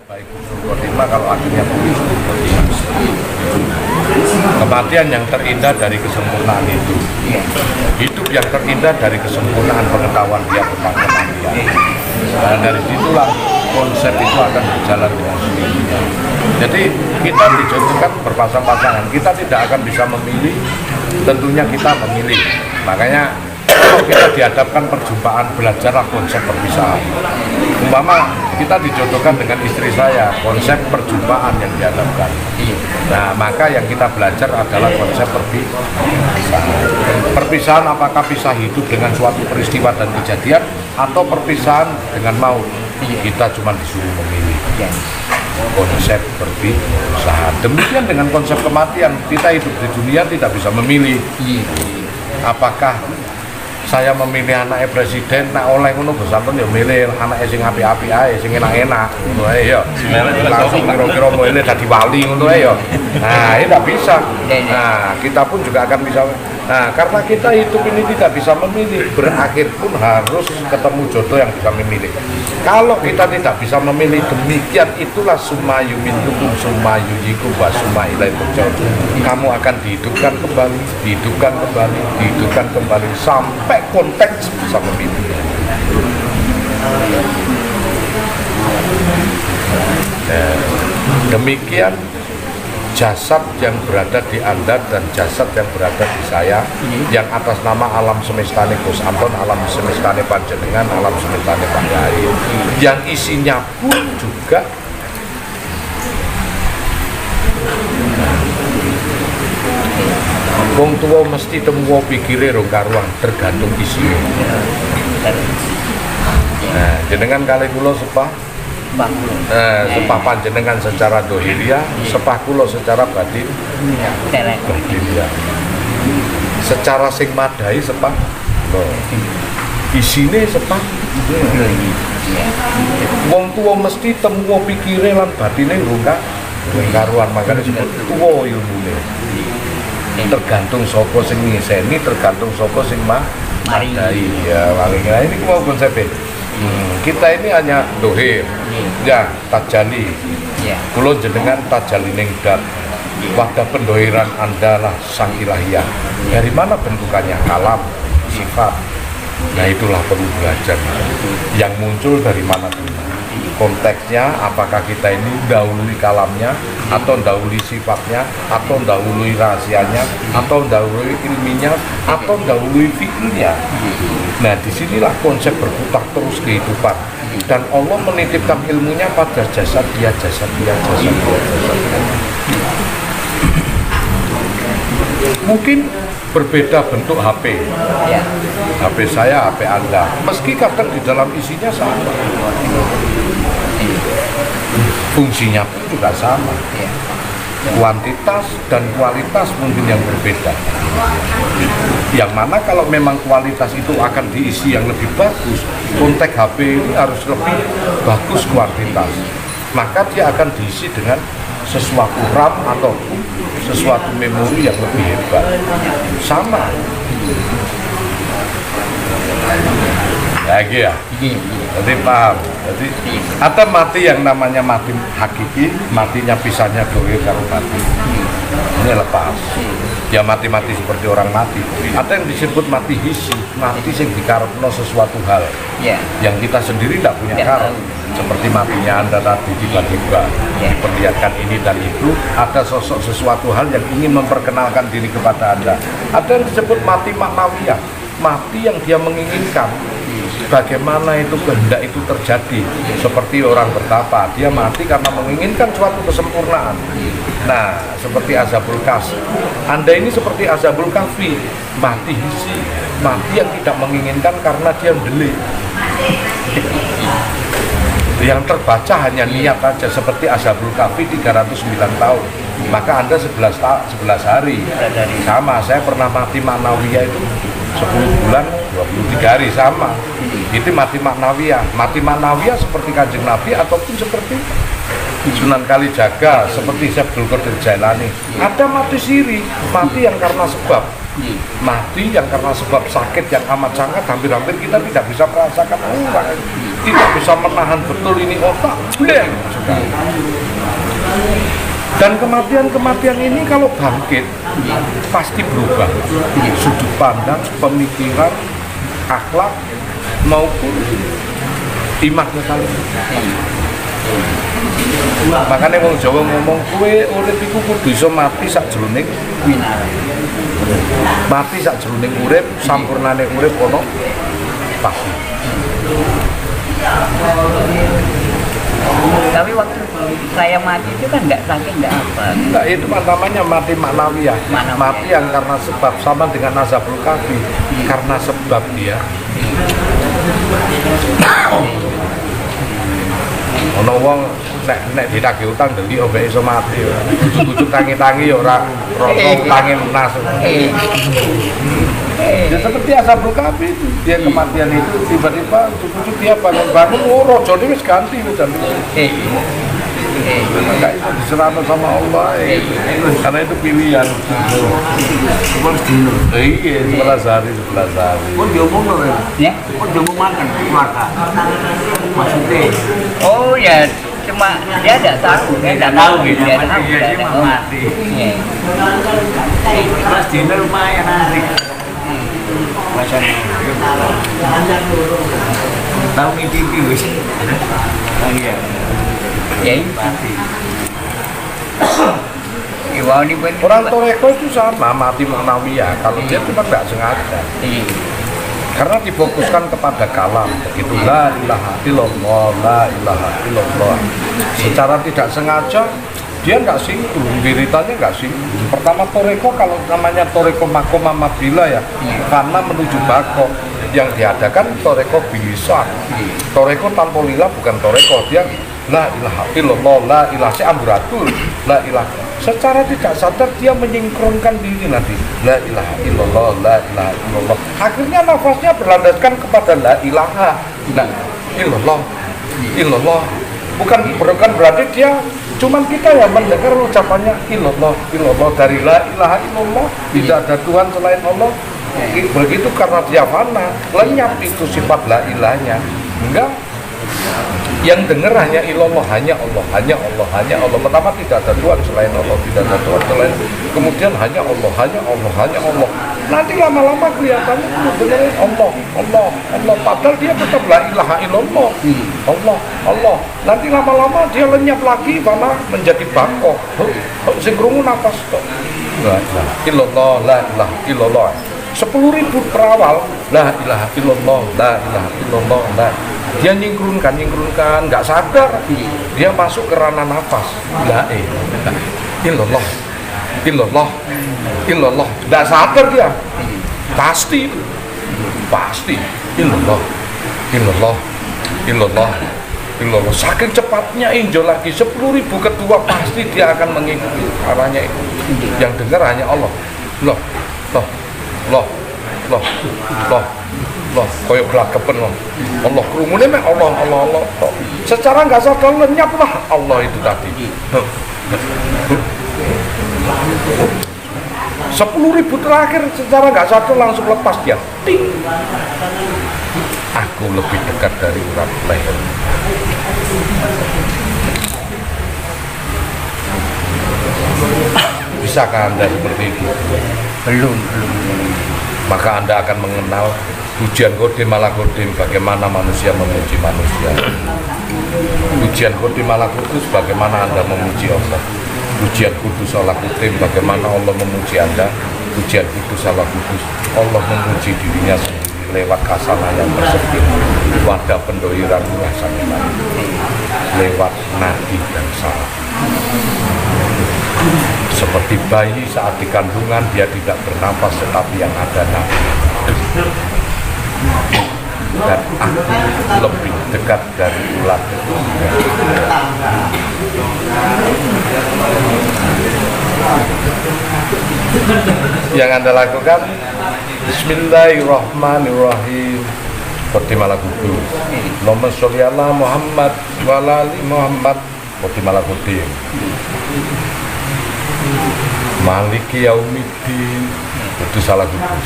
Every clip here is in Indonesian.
Baik husnul khotimah kalau akhirnya buruk husnul khotimah. Kematian yang terindah dari kesempurnaan itu. Hidup yang terindah dari kesempurnaan pengetahuan dia tentang kematian. Dan dari situlah konsep itu akan berjalan dengan sendirinya. Jadi kita dijodohkan berpasang-pasangan. Kita tidak akan bisa memilih, tentunya kita memilih. Makanya kalau kita dihadapkan perjumpaan, belajarlah konsep perpisahan. Umpama kita dijodohkan dengan istri saya, konsep perjumpaan yang dihadapkan. Nah, maka yang kita belajar adalah konsep perpisahan. Perpisahan apakah pisah hidup dengan suatu peristiwa dan kejadian, atau perpisahan dengan maut? Kita cuma disuruh memilih. Konsep perpisahan. Demikian dengan konsep kematian. Kita hidup di dunia tidak bisa memilih. Apakah saya memilih anaknya presiden, nak oleh ngono besanten ya milih anaknya sing api-api ae, sing enak-enak ngono ae ya. Langsung kira-kira milih dadi wali ngono ae ya. Nah, ini tidak bisa. Nah, kita pun juga akan bisa. Nah, karena kita hidup ini tidak bisa memilih, berakhir pun harus ketemu jodoh yang bisa memilih. Kalau kita tidak bisa memilih, demikian itulah sumayu mintukum sumayu yikum wa sumailah turja'un. Kamu akan dihidupkan kembali, dihidupkan kembali, dihidupkan kembali sampai konteks bisa memilih. Demikian jasad yang berada di Anda dan jasad yang berada di saya, yang atas nama alam semestane Gus Anton, alam semestane Panjenengan, alam semestane Pak Yai, yang isinya pun juga wong tua mesti temu pikire rong karuang, tergantung isinya. Nah, jenengan kali kula sepah sepah panjenengan secara dohiria, sepah kula secara batin ya. Secara sing madai sepah isine sepah wong tua mesti temu pikire lan batine rungka karuan, makanya disebut tuwa ilmune. Tergantung sapa sing ngiseni, tergantung sapa sing madai ya. Makanya ini mau konsepnya. Kita ini hanya dohir, ya tajali. Kulo jenengan tajali ning dat. Wadah pendohiran Anda lah sang ilahiyah. Dari mana bentukannya? Kalam, sifat. Nah, itulah perlu belajar. Yang muncul dari mana dulu? Konteksnya, apakah kita ini dahului kalamnya, atau dahului sifatnya, atau dahului rahasianya, atau dahului ilminya, atau dahului fikirnya. Nah, disinilah konsep berputar terus kehidupan. Dan Allah menitipkan ilmunya pada jasad dia, jasad dia, jasad dia, jasad dia. Mungkin berbeda bentuk HP. HP saya, HP Anda. Meski kadang di dalam isinya sama. Fungsinya pun juga sama. Kuantitas dan kualitas mungkin yang berbeda. Yang mana kalau memang kualitas itu akan diisi yang lebih bagus, konteks HP ini harus lebih bagus kuantitas. Maka dia akan diisi dengan sesuatu RAM atau sesuatu memori yang lebih hebat. Sama. Lagi ya. Jadi paham. Jadi ada mati yang namanya mati hakiki, matinya pisahnya dohir karo mati. Ini lepas. Ya mati-mati seperti orang mati. Ada yang disebut mati hisi, mati yang dikarepno sesuatu hal. Yang kita sendiri tidak punya karep. Seperti matinya Anda tadi tiba-tiba diperlihatkan ini dan itu, ada sosok sesuatu hal yang ingin memperkenalkan diri kepada Anda. Ada yang disebut mati maknawiyah, mati yang dia menginginkan. Bagaimana itu kehendak itu terjadi, seperti orang bertapa, dia mati karena menginginkan suatu kesempurnaan. Nah, seperti Azhabul Kahfi, Anda ini seperti Azhabul Kahfi, mati hisi, mati yang tidak menginginkan karena dia mendelik. Yang terbaca hanya niat saja, seperti Azhabul Kahfi 309 tahun, maka Anda 11 hari. Sama, saya pernah mati maknawiyah itu 10 bulan 23 hari, sama. Itu mati maknawiyah. Mati maknawiyah seperti Kanjeng Nabi ataupun seperti Sunan Kalijaga seperti Syekh Abdul Qadir Jailani. Ada mati siri, mati yang karena sebab. Mati yang karena sebab sakit yang amat sangat, hampir-hampir kita tidak bisa merasakan orang, tidak bisa menahan betul ini otak, bleng sekali. Dan kematian-kematian ini kalau bangkit pasti berubah sudut pandang, pemikiran, akhlak maupun iman kali. Makanya wong Jawa ngomong kowe urip iku kudu iso mati sakjroning mati sakjroning urip, sampurnane urip ono pasti. Tapi waktu saya mati itu kan nggak sakit, nggak apa. Nah, itu namanya mati maknawiyah. Mati yang karena sebab, sama dengan Nazabul Kafi, karena sebab dia. Ono wong nek ditagih utang deli obek iso mati. Bujuk-bujuk tangi-tangi ya ora rasa utange lunas. Ya seperti Nazabul Kafi itu, dia kematian itu tiba-tiba bujuk dia bangun-bangun, rojone wis ganti wis ganti. Maka itu diserahkan sama Allah, karena itu pilihan. Harus dino. Iya, 11 hari. Kok diomong loh Ya? Kok diomong makan keluarga? Maksudnya? Oh ya, cuma dia tidak tahu, dia tidak tahu gitu. Dia tahu, Dia dia mau tahu. mati. Iya. Mas dino lumayan asik. Macamnya. Tahu mimpi wis. Iya. Ya itu. Iwau ini pun Orang Toreko itu sama, mati maknawiyah. Kalau dia cuma tidak sengaja, karena difokuskan kepada kalam, begitu la ilaha illallah, la ilaha illallah. Secara tidak sengaja dia nggak singgung, wiridanya nggak singgung. Pertama Toreko, kalau namanya Toreko Makoma Mabila ya, karena menuju Bako yang diadakan Toreko bilisan. Toreko tanpa lila bukan Toreko, dia la ilaha illallah, la ilaha seamburatul, la ilaha. Secara tidak sadar dia menyingkronkan diri nanti, la ilaha illallah, la ilaha illallah. Akhirnya nafasnya berlandaskan kepada la ilaha, la illallah, illallah. Bukan berarti dia, cuman kita yang mendengar ucapannya illallah, illallah, dari la ilaha illallah, tidak ada Tuhan selain Allah. Begitu karena dia fana, lenyap itu sifat la ilahnya. Enggak, yang dengar hanya illallah, hanya Allah, hanya Allah, hanya Allah. Pertama tidak ada Tuhan selain Allah, tidak ada Tuhan selain. Kemudian hanya Allah, hanya Allah, hanya Allah. Nanti lama-lama kelihatannya dengerin Allah, Allah, Allah. Padahal dia tetap la ilaha illallah, Allah, Allah. Nanti lama-lama dia lenyap lagi, mana menjadi bangkok. Sing krungu nafas kok. La ilaha illallah, la ilaha illallah. 10.000 perawal, la ilaha illallah, la ilaha illallah, la. Dia nyingkrunkan, nggak sadar, dia masuk ke ranah nafas, la ilaha illallah, illallah, illallah, nggak sadar dia, pasti, illallah, illallah, illallah, illallah. Saking cepatnya injil lagi 10.000 kedua pasti dia akan mengikuti arahnya itu. Yang dengar hanya Allah, loh, koyo gelagapan loh. Allah kerumune mek Allah. Secara nggak sadar lenyaplah Allah itu tadi. 10.000 terakhir secara nggak sadar langsung lepas dia. Ting. Aku lebih dekat dari urat leher. Bisakah Anda seperti itu? belum. Maka Anda akan mengenal pujian kodim ala kodim, bagaimana manusia memuji manusia. Pujian kodim ala kudus, bagaimana Anda memuji Allah. Pujian kudus ala kodim, bagaimana Allah memuji Anda. Pujian kudus ala kudus, Allah memuji dirinya sendiri lewat kasana yang bersepit, wadah pendoiran rasanya, lewat nadi dan salat. Seperti bayi saat di kandungan dia tidak bernafas, tetapi yang ada nafas. Dan aku lebih dekat dari ulat. Yang Anda lakukan, Bismillahirrahmanirrahim. Seperti malah kudus. Allahumma sholli ala Muhammad wa ala ali Muhammad. Kodim ala kodim. Maliki yaumiddin. Kudus ala kudus.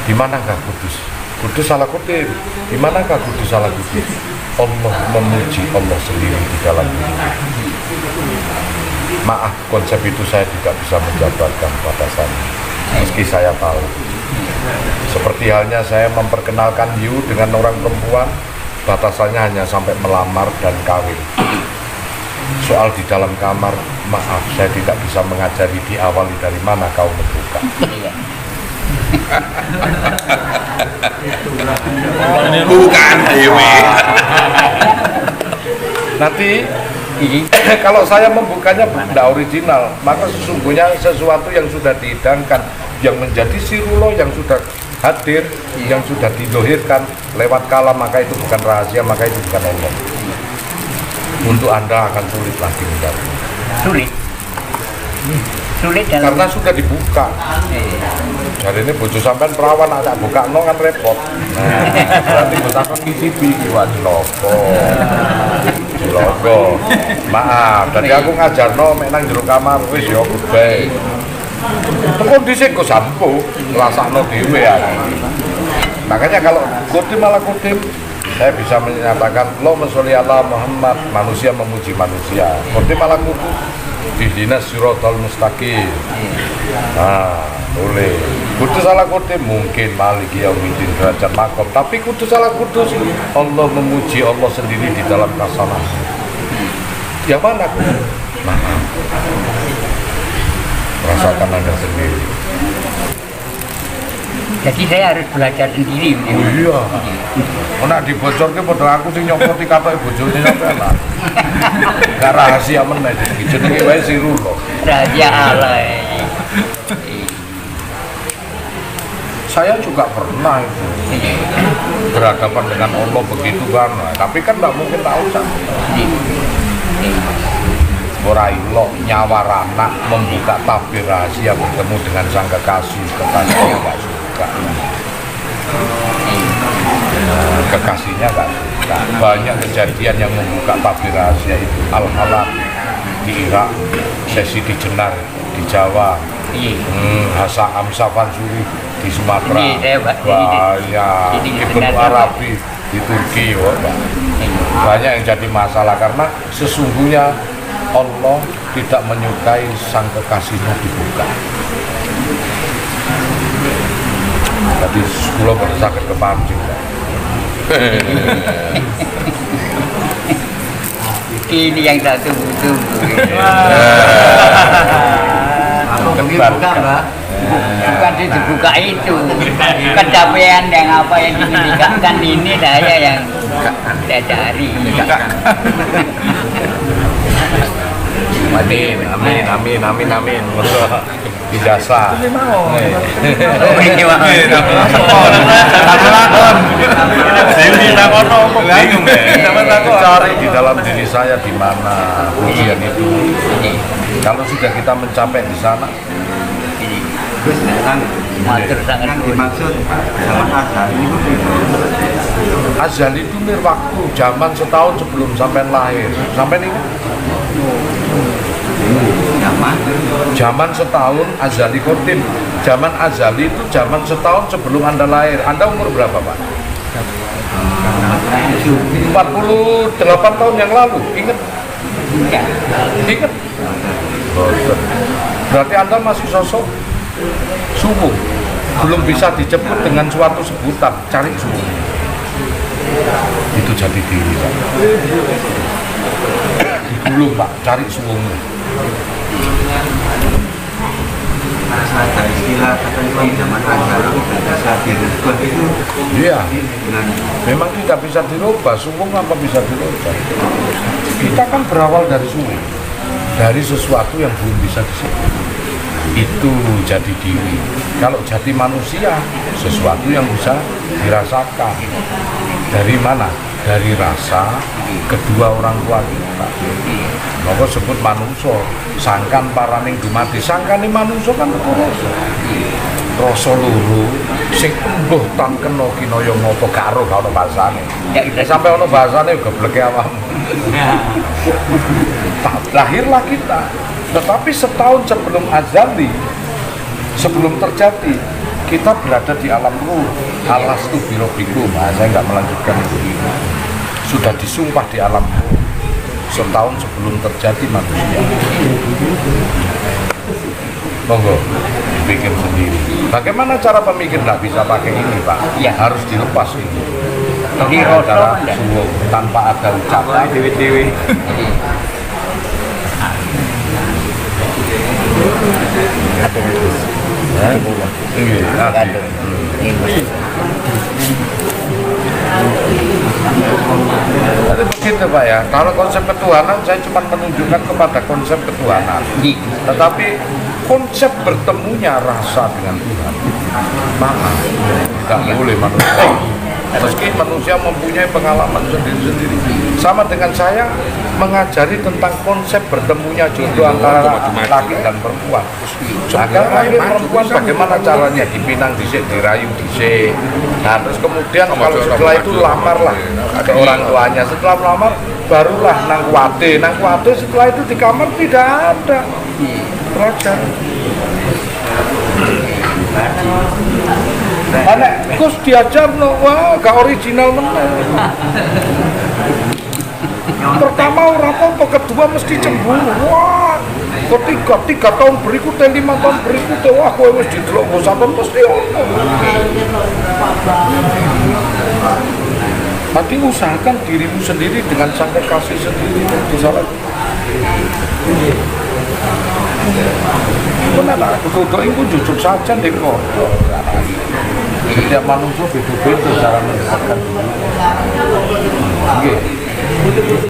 Di manakah kudus? Kudus ala kodim. Di manakah kudus ala kudus? Allah memuji Allah sendiri di dalam diri. Maaf, konsep itu saya tidak bisa menjabarkan batasannya. Meski saya tahu. Seperti halnya saya memperkenalkan you dengan orang perempuan, batasannya hanya sampai melamar dan kawin. Soal di dalam kamar, maaf, saya tidak bisa mengajari diawali dari mana kau membuka. Bukan Dewi. Nanti kalau saya membukanya tidak original, maka sesungguhnya sesuatu yang sudah dihidangkan, yang menjadi sirullah yang sudah hadir, yang sudah didohirkan lewat kalam, maka itu bukan rahasia, maka itu bukan Allah. Untuk Anda akan sulit lagi mencari. Sulit dalam Karena sudah dibuka. Jadi ini bojo sampean perawan agak buka no kan repot. Nah, berarti bos akan ngisi biwa Ciloko. Maaf, dari aku ngajarno mek nang jero kamar wis ya bae. Tekon dhisik kok sampo, ngrasakno dhewe ya. Makanya kalau kodim ala kodim, saya bisa menyatakan Allahumma sholli ala Muhammad, manusia memuji manusia. Kodim ala kudus, ihdinas siratal mustaqim. Nah, boleh. Kudus ala kodim mungkin maliki yaumiddin derajat makom, tapi kudus ala kudus Allah memuji Allah sendiri di dalam kasanah. Yang mana? Maaf. Rasakan Anda sendiri. jadi saya harus belajar sendiri. Oh iya. Nek dibocorke padha aku sing nyopoti katoke bojone sampean lah. Gak rahasia meneh iki jenenge wae sirullah. Rahasia Allah. Saya juga pernah itu berhadapan dengan Allah begitu kan, tapi kan nggak mungkin tahu kan. Ora ilok nyawar anak membuka tabir rahasia bertemu dengan sang kekasihnya nggak suka. Kekasihnya nggak suka. Banyak kejadian yang membuka tabir rahasia itu. Al-Halak di Irak, sesi di Jenar di Jawa, Hamzah Fansuri di Sumatera, banyak Ibnu Arabi di Turki, banyak yang jadi masalah karena sesungguhnya Allah tidak menyukai sang kekasihnya dibuka. Jadi sekolah bersakit kepancing. Ini yang saya tunggu-tunggu. Buka, Mbak. Bukan dibuka itu, kecapean yang apa yang dinikahkan ini saya yang saya cari. Amin. Ijazah. Cari di dalam diri saya di mana ujian itu. Kalau sudah kita mencapai di sana, Matur sangat dimaksud zaman azali itu azali itu mir waktu zaman setahun sebelum sampai lahir. Sampai ini zaman setahun azali kodim. Zaman azali itu zaman setahun sebelum Anda lahir. Anda umur berapa, Pak? 48 tahun yang lalu. Ingat? Ingat? Berarti Anda masih sosok subuh, belum bisa dijemput dengan suatu sebutan, cari subuh. Itu jati diri, Pak. Digulung, Pak, cari subuhmu. ada istilah tertentu zaman azali tidak bisa dirubah itu. Iya, memang tidak bisa dirubah. Subuh apa bisa dirubah? Kita kan berawal dari subuh, dari sesuatu yang belum bisa disebut. Itu jati diri. Kalau jati manusia, sesuatu yang bisa dirasakan. Dari mana? Dari rasa kedua orang tua kita. Maka sebut manusia, sangkan paraning dumati. Sangkane manusia kan terus. rasa loro sing embuh tan kena kinaya ngopo karo gak ono bahasane. Ya udah Sampai ono bahasane gebleke awakmu. Lahirlah kita. Tetapi setahun sebelum azali, sebelum terjadi, kita berada di alam ruh. Alastu birabbikum. Saya nggak melanjutkan ini. Sudah disumpah di alam ruh. Setahun sebelum terjadi manusia. Monggo dipikir sendiri. Bagaimana cara pemikir? Nggak bisa pakai ini, Pak. Ya. Harus dilepas ini. Jadi Cara roto suwo tanpa ada ucapan. dewi-dewi. Iya, Aduh. Jadi begitu Pak ya, kalau konsep ketuhanan saya cuma menunjukkan kepada konsep ketuhanan. Tetapi konsep bertemunya rasa dengan Tuhan, mana? Tidak boleh manusia. Meski manusia mempunyai pengalaman sendiri-sendiri. Sama dengan saya mengajari tentang konsep bertemunya jodoh antara laki dan perempuan. Agar laki perempuan bagaimana caranya dipinang dhisik, dirayu dhisik. Nah, terus kemudian kalau setelah itu lamarlah ke orang tuanya. Setelah melamar barulah nang kuwate. Nang kuwate setelah itu di kamar tidak ada. Belajar. Anak Gus diajar no, wah gak original meneh. Pertama orang apa, kedua mesti cemburu. Wah, ketiga tahun berikutnya, 5 tahun berikutnya, wah kowe wis didelok bosan mesti ono. Tapi usahakan dirimu sendiri dengan sang kekasih sendiri di salah. Benar aku duduk itu jujur saja deh kok. Setiap manusia beda-beda cara mendekatkan diri. Oke.